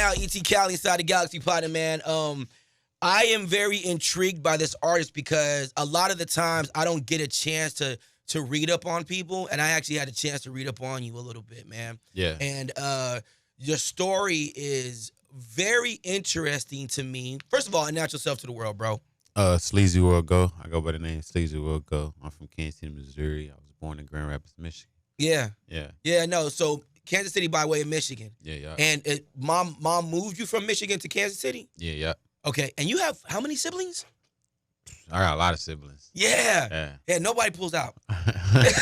now, ET Cali inside the Galaxy Platinum, man. I am very intrigued by this artist because a lot of the times I don't get a chance to read up on people, and I actually had a chance to read up on you a little bit, man. Yeah. And your story is very interesting to me. First of all, announce yourself to the world, bro. SleazyWorld Go. I go by the name SleazyWorld Go. I'm from Kansas City, Missouri. I was born in Grand Rapids, Michigan. Yeah. Yeah. Yeah, no. So Kansas City by way of Michigan. Yeah. And mom moved you from Michigan to Kansas City? Yeah. Okay. And you have how many siblings? I got a lot of siblings. Yeah. Nobody pulls out. That's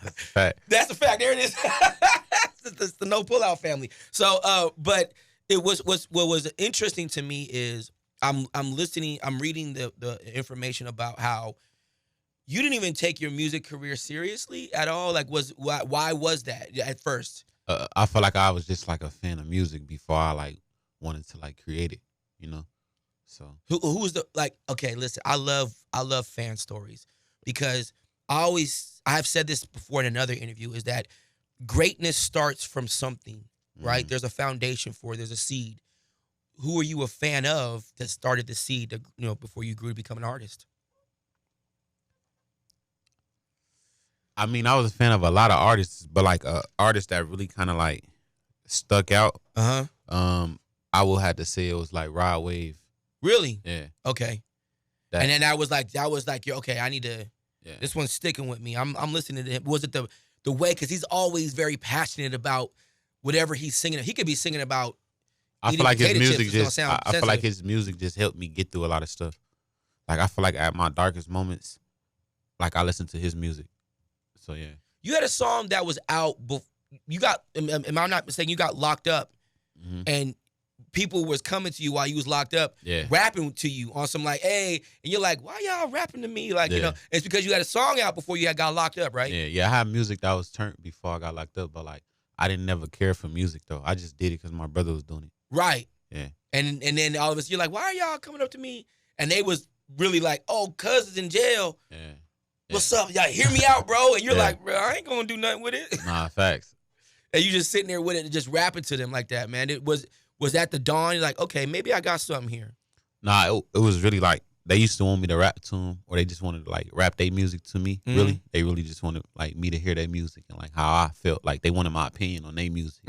a fact. That's a fact. There it is. It's the no pull out family. So, but it was what was interesting to me is I'm listening. I'm reading the information about how you didn't even take your music career seriously at all. Like, why was that at first? I feel like I was just like a fan of music before I like wanted to like create it, you know. So who's the like? Okay, listen, I love fan stories because I've said this before in another interview is that greatness starts from something, right? There's a foundation for it. There's a seed. Who are you a fan of that started the seed, before you grew to become an artist? I mean, I was a fan of a lot of artists, but like artist that really kind of like stuck out. I will have to say it was like Rod Wave. Really? Yeah. Okay. And then that was like, okay, I need to. Yeah. This one's sticking with me. I'm listening to him. Was it the way? Because he's always very passionate about whatever he's singing. He could be singing about. I feel like his music just. I feel like his music just helped me get through a lot of stuff. Like I feel like at my darkest moments, like I listen to his music. So yeah. You had a song that was out. You got. Am I not mistaken? You got locked up, and people was coming to you while you was locked up, rapping to you on some like, hey, and you're like, why y'all rapping to me? Like, it's because you had a song out before you got locked up, right? Yeah. I had music that was turned before I got locked up, but like I didn't never care for music though. I just did it because my brother was doing it. Right. Yeah. And then all of us, you're like, why are y'all coming up to me? And they was really like, oh, cuz is in jail. Yeah. What's up? Y'all hear me out, bro? And you're like, bro, I ain't gonna do nothing with it. Nah, facts. And you just sitting there with it and just rapping to them like that, man. Was that the dawn? You're like, okay, maybe I got something here. Nah, it was really like they used to want me to rap to them, or they just wanted to like rap their music to me. Really, they really just wanted like me to hear their music and like how I felt. Like they wanted my opinion on their music,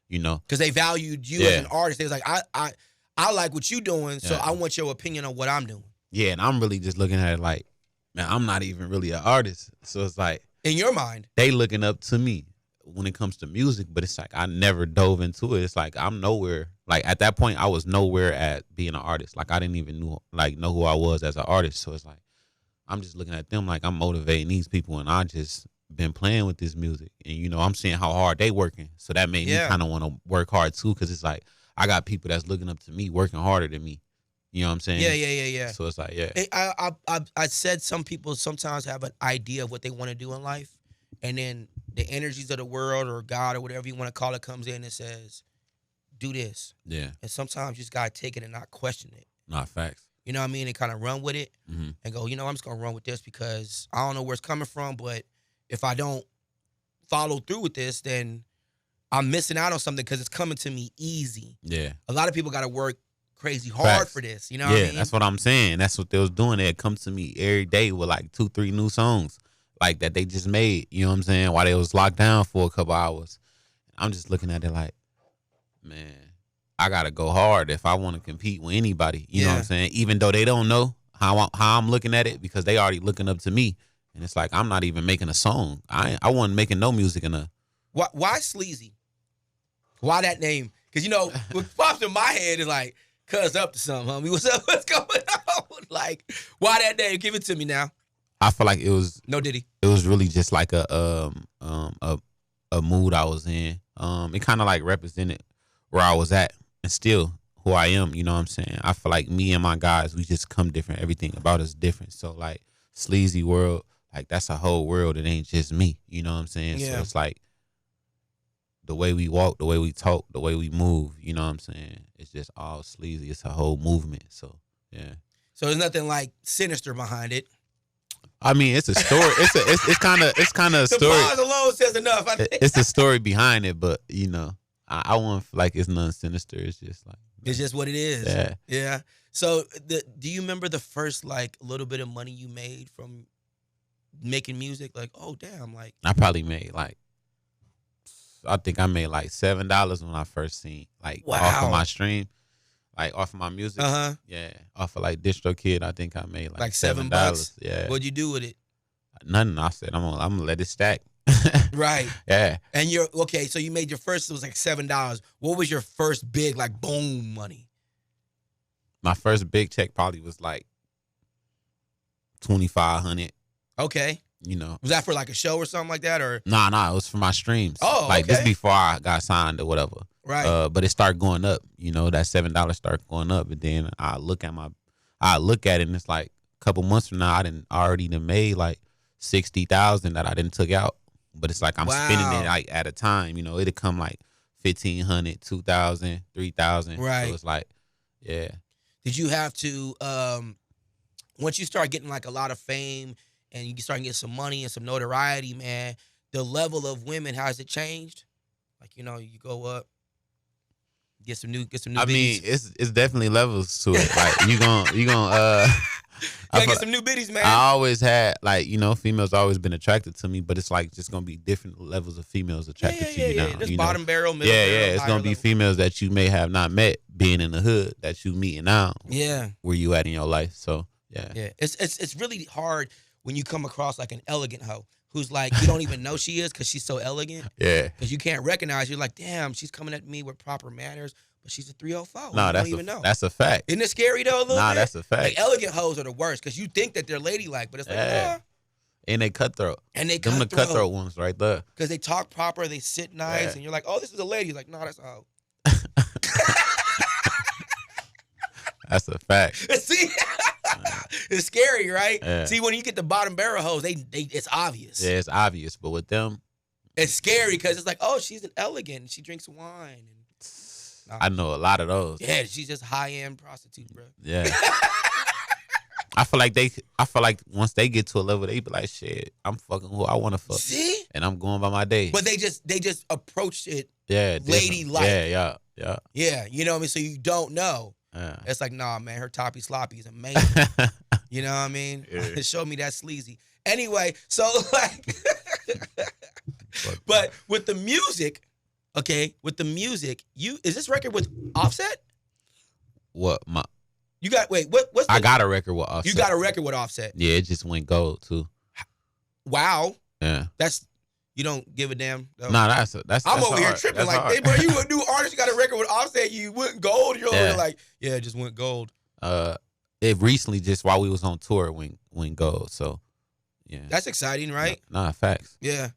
because they valued you as an artist. They was like, I like what you doing, so I want your opinion on what I'm doing. Yeah, and I'm really just looking at it like, man, I'm not even really an artist, so it's like in your mind, they looking up to me when it comes to music, but it's like I never dove into it. It's like I'm nowhere. Like at that point, I was nowhere at being an artist. Like I didn't even know who I was as an artist. So it's like I'm just looking at them like I'm motivating these people, and I just been playing with this music, and I'm seeing how hard they working. So that made me kind of want to work hard too, because it's like I got people that's looking up to me, working harder than me. You know what I'm saying? Yeah. So it's like, I said some people sometimes have an idea of what they want to do in life, and then the energies of the world or God or whatever you want to call it comes in and says, do this. Yeah. And sometimes you just got to take it and not question it. Not facts. You know what I mean? And kind of run with it and go, I'm just going to run with this because I don't know where it's coming from, but if I don't follow through with this, then I'm missing out on something because it's coming to me easy. Yeah. A lot of people got to work crazy hard for this. You know what I mean? That's what I'm saying. That's what they was doing. They'd come to me every day with like 2-3 new songs like that they just made. You know what I'm saying? While they was locked down for a couple hours. I'm just looking at it like, man, I got to go hard if I want to compete with anybody. You know what I'm saying? Even though they don't know how I'm looking at it because they already looking up to me. And it's like, I'm not even making a song. I wasn't making no music in a... Why Sleazy? Why that name? Because, what pops in my head is like, cuz up to something, homie. What's up? What's going on? Like, why that name? Give it to me now. I feel like it was... No Diddy. It was really just like a mood I was in. It kind of like represented where I was at and still who I am, you know what I'm saying? I feel like me and my guys, we just come different. Everything about us different. So, like, SleazyWorld, like, that's a whole world. It ain't just me, you know what I'm saying? Yeah. So, it's like the way we walk, the way we talk, the way we move, you know what I'm saying? It's just all sleazy. It's a whole movement. So, yeah. So, there's nothing, like, sinister behind it. I mean, it's a story. It's kind of a story. The bars alone says enough. It's a story behind it, but I won't feel like it's nothing sinister. It's just like It's just what it is. yeah. Yeah. So do you remember the first like little bit of money you made from making music? Like, oh damn, like I probably made like I think I made like $7 when I first seen like off of my stream, like off of my music. Yeah, off of like DistroKid, I think I made like $7. Yeah. What'd you do with it? Nothing. I said I'm gonna let it stack. Right. Yeah. And you're okay. So you made your first. It was like $7. What was your first big like boom money? My first big check probably was like $2,500. Okay. You know, was that for like a show or something like that, or nah, it was for my streams. Oh, like okay. this before I got signed or whatever. Right. But it started going up. You know, that $7 started going up, and then I look at it, and it's like a couple months from now, I already made like 60,000 that I didn't took out. But it's like I'm spending it like at a time. You know, it'd come like 1,500, 2,000, 3,000. Right. So it's like, yeah. Did you have to once you start getting like a lot of fame and you start getting some money and some notoriety, man, the level of women, how has it changed? Like, you know, you go up, get some new I mean, it's definitely levels to it. Like you gonna you gotta get some new biddies, man. I always had like, you know, females always been attracted to me, but it's like just gonna be different levels of females attracted to you now. There's you bottom know? barrel, middle yeah, barrel. Yeah, it's gonna be females that you may have not met being in the hood that you meeting now. Yeah. Where you at in your life. So yeah. Yeah. It's really hard when you come across like an elegant hoe who's like, you don't even know she is because she's so elegant. Yeah. Because you can't recognize. You're like, damn, she's coming at me with proper manners, but she's a 304. No, you don't even know. That's a fact. Isn't it scary though? A little bit? That's a fact. Like elegant hoes are the worst because you think that they're ladylike, but it's like, nah. And they cutthroat. And they them the cutthroat ones right there. Because they talk proper, they sit nice, and you're like, oh, this is a lady. You're like, no, that's a hoe. That's a fact. See, it's scary, right? Yeah. See, when you get the bottom barrel hoes, they it's obvious. Yeah, it's obvious, but with them, it's scary because it's like, oh, she's an elegant, and she drinks wine. And I know a lot of those. Yeah, she's just high end prostitute, bro. Yeah. I feel like once they get to a level, they be like, shit, I'm fucking who I want to fuck. See? And I'm going by my day. But they just approach it ladylike. Yeah. Yeah, you know what I mean? So you don't know. Yeah. It's like, nah, man, her toppy sloppy is amazing. You know what I mean? Yeah. Show me that sleazy. Anyway, so like, but with the music, okay, is this record with Offset? What you got? Wait, what's? I got a record with Offset. You got a record with Offset? Yeah, it just went gold too. Wow. Yeah. You don't give a damn. Though. Nah, that's I'm over hard. here tripping like, hey, bro, you a new artist, you got a record with Offset, you went gold. You're over here like, yeah, it just went gold. It recently just while we was on tour went gold. So, yeah, that's exciting, right? Nah, facts. Yeah.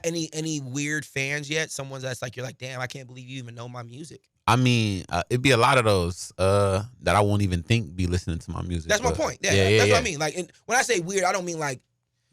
Any weird fans yet? Someone that's like, you're like, damn, I can't believe you even know my music. I mean, it'd be a lot of those that I won't even think be listening to my music. That's my point. Yeah, that's what I mean. Like, when I say weird, I don't mean like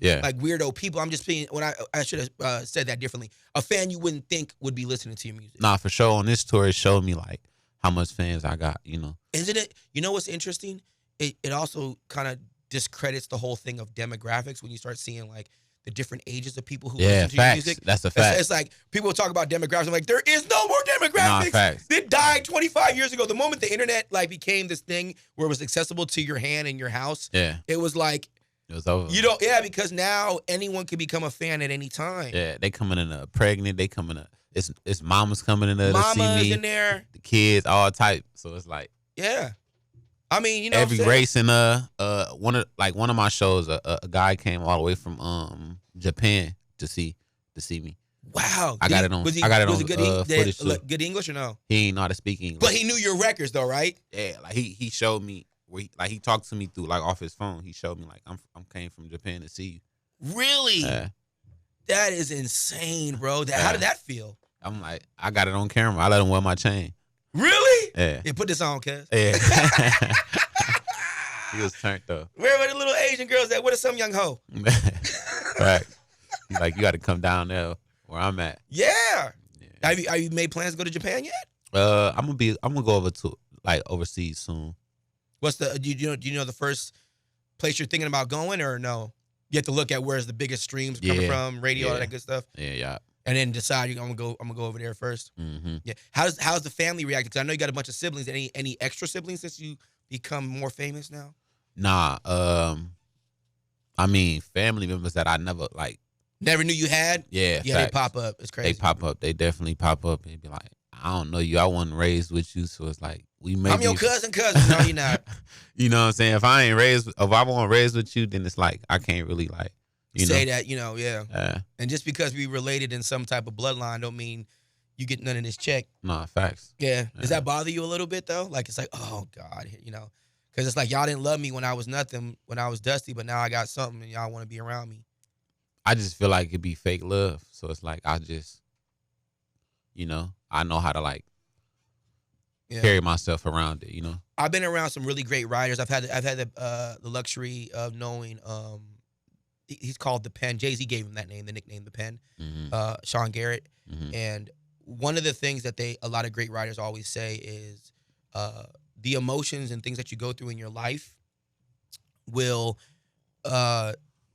weirdo people. I'm just being, when I should have said that differently. A fan you wouldn't think would be listening to your music. Nah, for sure. On this tour, it showed me like how much fans I got, you know. Isn't it? You know what's interesting? It also kind of discredits the whole thing of demographics when you start seeing like the different ages of people who listen to your music. That's a fact. It's like people talk about demographics. I'm like, there is no more demographics. Nah, facts. It died 25 years ago. The moment the internet like became this thing where it was accessible to your hand in your house, it was like, it was over. You don't, because now anyone can become a fan at any time. Yeah, they coming in pregnant. They coming in. It's mamas coming in there to see me. In there. The kids, all type. So it's like, yeah. I mean, you know, every race in one of my shows, a guy came all the way from Japan to see me. Wow, I got it on. Was he footage. Good English or no? He ain't know how to speak English, but he knew your records though, right? Yeah, like he showed me where he talked to me through like off his phone. He showed me like I'm came from Japan to see you. Really? That is insane, bro. How did that feel? I'm like, I got it on camera. I let him wear my chain. Really? Yeah. Yeah, put this on, cuz. Yeah. He was turned up. Where were the little Asian girls at? What is some young hoe? Right. He's like, you got to come down there where I'm at. Yeah. Have you made plans to go to Japan yet? I'm gonna go over to like overseas soon. What's do you know the first place you're thinking about going or no? You have to look at where's the biggest streams coming from, radio, all that good stuff. Yeah. And then decide I'm gonna go over there first. Mm-hmm. Yeah. How's the family reacting? Because I know you got a bunch of siblings. Any extra siblings since you become more famous now? Nah, I mean, family members that I never like. Never knew you had. Yeah, Yeah, facts. they pop up. It's crazy. They pop up. They definitely pop up and be like, I don't know you. I wasn't raised with you, so it's like we may. I'm your cousin. No, you're not. You know what I'm saying? If I wasn't raised with you, then it's like I can't really like say that. Yeah. And just because we related in some type of bloodline, don't mean you get none of this check. Nah, facts. Yeah. Does that bother you a little bit though? Like it's like, oh God, because it's like y'all didn't love me when I was nothing, when I was dusty, but now I got something and y'all want to be around me. I just feel like it'd be fake love, so it's like I just, I know how to like carry myself around it. I've been around some really great writers. I've had the luxury of knowing. He's called the Pen. Jay-Z gave him that name, the nickname, the Pen. Mm-hmm. Sean Garrett. Mm-hmm. And one of the things that a lot of great writers always say is the emotions and things that you go through in your life will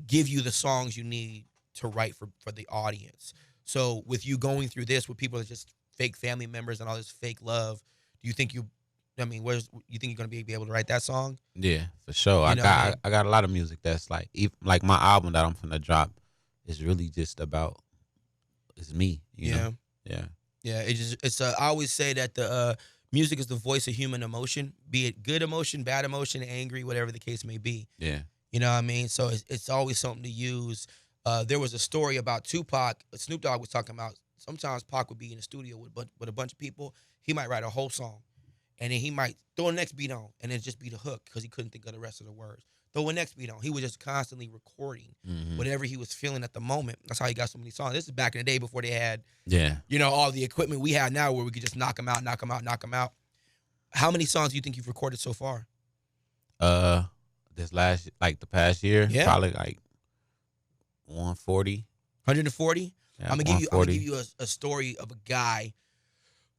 give you the songs you need to write for the audience. So with you going through this with people that just fake family members and all this fake love, do you think you think you're gonna be able to write that song? Yeah, for sure. I got a lot of music that's like my album that I'm finna drop is really just about it's me. You know? Yeah. Yeah. I always say that the music is the voice of human emotion, be it good emotion, bad emotion, angry, whatever the case may be. Yeah. You know what I mean? So it's always something to use. There was a story about Tupac. Snoop Dogg was talking about sometimes Pac would be in the studio with a bunch of people. He might write a whole song, and then he might throw the next beat on, and then just be the hook because he couldn't think of the rest of the words. Throw the next beat on. He was just constantly recording whatever he was feeling at the moment. That's how he got so many songs. This is back in the day before they had, all the equipment we have now where we could just knock them out. How many songs do you think you've recorded so far? This the past year, probably like 140. 140? Yeah, I'm gonna give you a story of a guy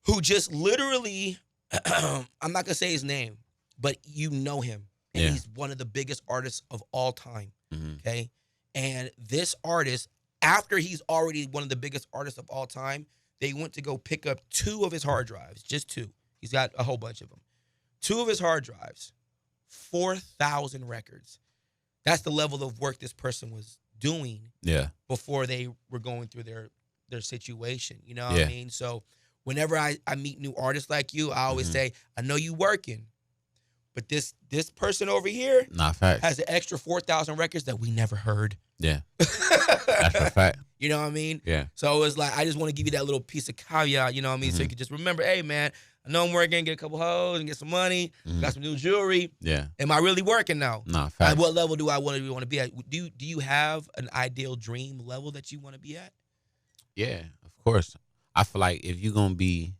who just literally, I'm not gonna say his name, but you know him. And he's one of the biggest artists of all time. Mm-hmm. Okay. And this artist, after he's already one of the biggest artists of all time, they went to go pick up 2 of his hard drives, just 2. He's got a whole bunch of them. 2 of his hard drives, 4,000 records. That's the level of work this person was doing before they were going through their situation. You know what I mean? So whenever I meet new artists like you, I always say, I know you working, but this person over here has an extra 4,000 records that we never heard. Yeah. That's a fact. You know what I mean? Yeah. So it's like, I just want to give you that little piece of caveat, you know what I mean? So you can just remember, hey, man, I know I'm working, get a couple hoes and get some money, got some new jewelry. Yeah. Am I really working now? Fact. At what level do I want to be at? Do you have an ideal dream level that you want to be at? Yeah, of course. I feel like if you're going to be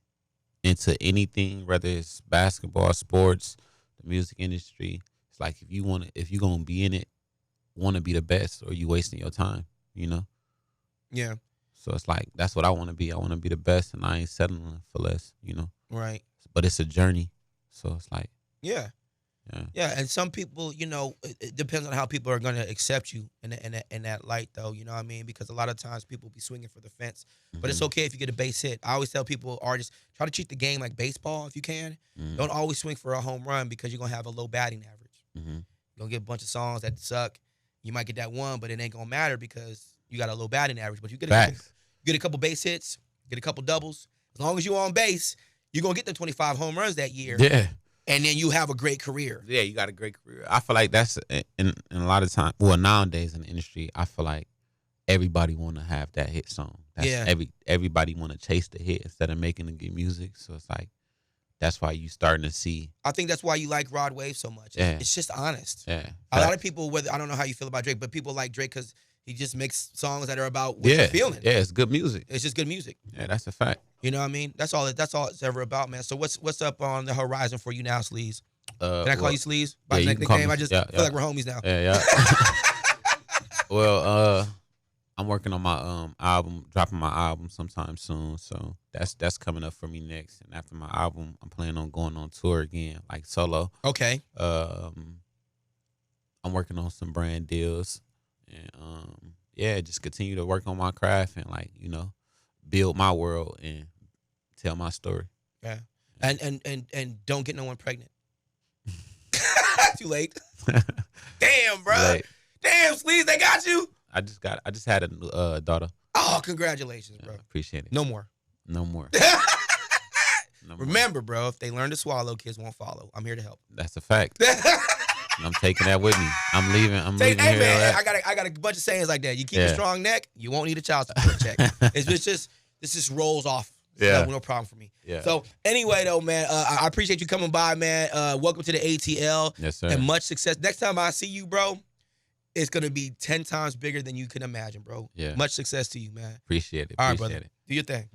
into anything, whether it's basketball, sports, the music industry, it's like if you're going to be in it, want to be the best, or you wasting your time, Yeah. So it's like that's what I want to be. I want to be the best, and I ain't settling for less, Right. But it's a journey, so it's like yeah. And some people, it depends on how people are going to accept you in that light, though. You know what I mean? Because a lot of times people be swinging for the fence, but it's okay if you get a base hit. I always tell people, artists, try to treat the game like baseball if you can. Don't always swing for a home run because you're gonna have a low batting average. You're gonna get a bunch of songs that suck. You might get that one, but it ain't gonna matter because you got a low batting average. But you get a couple base hits, get a couple doubles. As long as you're on base, you're gonna get the 25 home runs that year. Yeah. And then you have a great career. Yeah, you got a great career. I feel like that's in a lot of time. Well, nowadays in the industry, I feel like everybody want to have that hit song. Everybody want to chase the hit instead of making the good music. So it's like that's why you starting to see. I think that's why you like Rod Wave so much. It's just honest. Yeah. A lot of people, I don't know how you feel about Drake, but people like Drake because he just makes songs that are about what you're feeling. Yeah, it's good music. It's just good music. Yeah, that's a fact. You know what I mean? That's all it's ever about, man. So what's up on the horizon for you now, Sleaze? Can I call you Sleaze? By the nickname? I just feel like we're homies now. Yeah. Well, I'm working on my album, dropping my album sometime soon. So that's coming up for me next. And after my album, I'm planning on going on tour again, like solo. Okay. I'm working on some brand deals, and just continue to work on my craft and build my world and tell my story. Yeah. And don't get no one pregnant. Too late. Damn, bro. Like, Damn, Sleaze, they got you. I just had a daughter. Oh, congratulations, bro. Appreciate it. No more. No more. No more. Remember, bro, if they learn to swallow, kids won't follow. I'm here to help. That's a fact. I'm taking that with me. I'm leaving. Hey, leaving here. man, I got a bunch of sayings like that. You keep a strong neck, you won't need a child support check. This just rolls off. Yeah. No problem for me. Yeah. So anyway, though, man, I appreciate you coming by, man. Welcome to the ATL. Yes, sir. And much success. Next time I see you, bro, it's gonna be 10 times bigger than you can imagine, bro. Yeah. Much success to you, man. Appreciate it. All right, Appreciate brother. it. Do your thing.